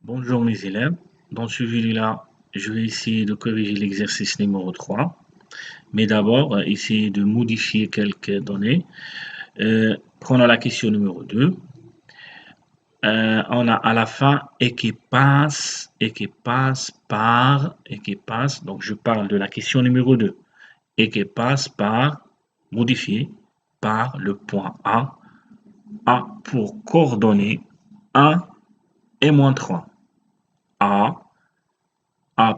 Bonjour mes élèves, dans ce vidéo-là, je vais essayer de corriger l'exercice numéro 3, mais d'abord, essayer de modifier quelques données. Prenons la question numéro 2. On a à la fin et qui passe par, donc je parle de la question numéro 2, et qui passe par, modifié par le point A pour coordonnées 1 et moins 3. A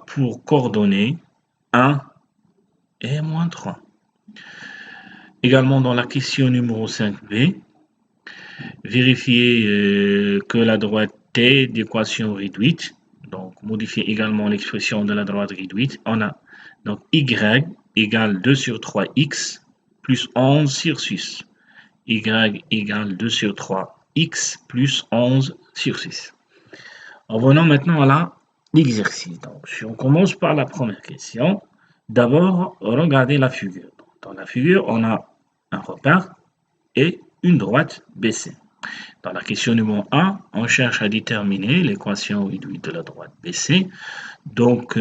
pour coordonnées 1 et moins 3. Également dans la question numéro 5b, vérifier que la droite T d'équation réduite, donc modifier également l'expression de la droite réduite. On a donc y égale 2 sur 3x plus 11 sur 6. Y égale 2 sur 3x plus 11 sur 6. Revenons maintenant à l'exercice. Donc, si on commence par la première question, d'abord, regardez la figure. Dans la figure, on a un repère et une droite BC. Dans la question numéro 1, on cherche à déterminer l'équation réduite de la droite BC. Donc,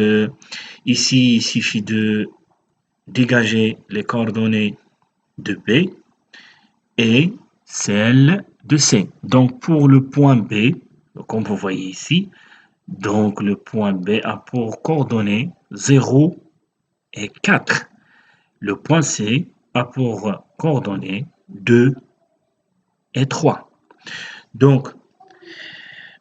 ici, il suffit de dégager les coordonnées de B et celles de C. Donc, pour le point B, comme vous voyez ici, donc le point B a pour coordonnées 0 et 4. Le point C a pour coordonnées 2 et 3. Donc,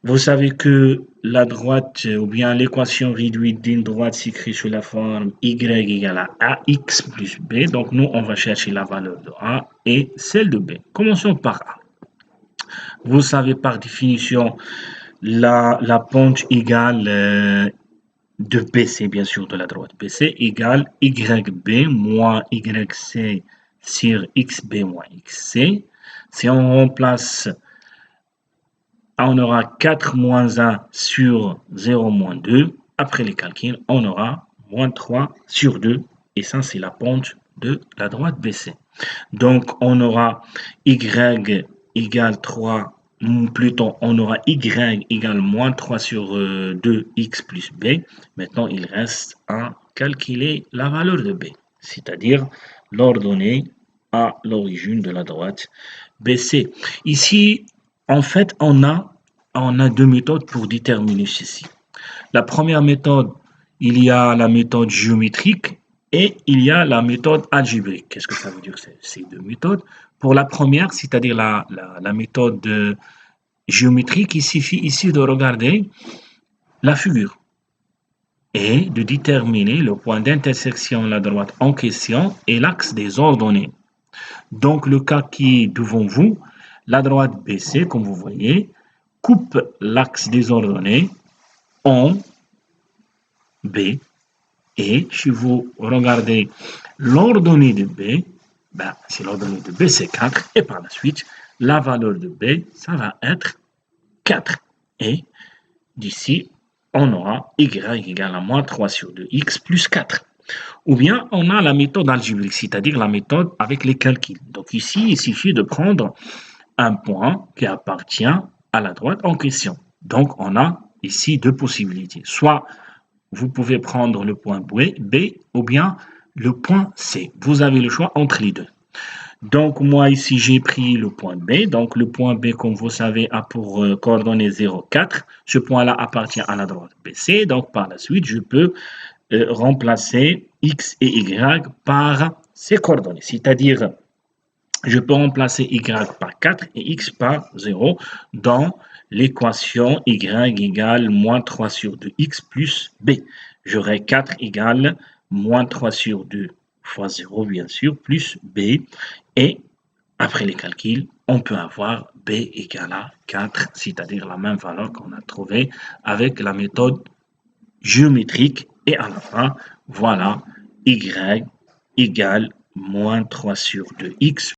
vous savez que la droite ou bien l'équation réduite d'une droite s'écrit sous la forme y égale à ax plus b. Donc, nous, on va chercher la valeur de a et celle de b. Commençons par a. Vous savez par définition la pente égale de BC, bien sûr, de la droite BC, égale YB moins YC sur XB moins XC. Si on remplace, on aura 4 moins 1 sur 0 moins 2. Après les calculs, on aura moins 3 sur 2. Et ça, c'est la pente de la droite BC. Donc, on aura Y égale 3, plutôt on aura Y égale moins 3 sur 2x plus b. Maintenant, il reste à calculer la valeur de b, c'est-à-dire l'ordonnée à l'origine de la droite BC. Ici, en fait, on a deux méthodes pour déterminer ceci. La première méthode, il y a la méthode géométrique et il y a la méthode algébrique. Qu'est-ce que ça veut dire ces deux méthodes? Pour la première, c'est-à-dire la méthode géométrique, il suffit ici de regarder la figure et de déterminer le point d'intersection de la droite en question et l'axe des ordonnées. Donc, le cas qui est devant vous, la droite BC, comme vous voyez, coupe l'axe des ordonnées en B. Et si vous regardez l'ordonnée de B, c'est l'ordonnée de B, c'est 4. Et par la suite, la valeur de B, ça va être 4. Et d'ici, on aura Y égale à moins 3 sur 2x plus 4. Ou bien, on a la méthode algébrique, c'est-à-dire la méthode avec les calculs. Donc ici, il suffit de prendre un point qui appartient à la droite en question. Donc, on a ici deux possibilités. Soit vous pouvez prendre le point B ou bien le point C. Vous avez le choix entre les deux. Donc, moi, ici, j'ai pris le point B. Donc, le point B, comme vous savez, a pour coordonnées 0, 4. Ce point-là appartient à la droite BC. Donc, par la suite, je peux remplacer X et Y par ces coordonnées. C'est-à-dire, je peux remplacer Y par 4 et X par 0 dans l'équation Y égale moins 3 sur 2x plus B. J'aurai 4 égale moins 3 sur 2 fois 0, bien sûr, plus B. Et après les calculs, on peut avoir B égale à 4, c'est-à-dire la même valeur qu'on a trouvée avec la méthode géométrique. Et à la fin, voilà, Y égale moins 3 sur 2x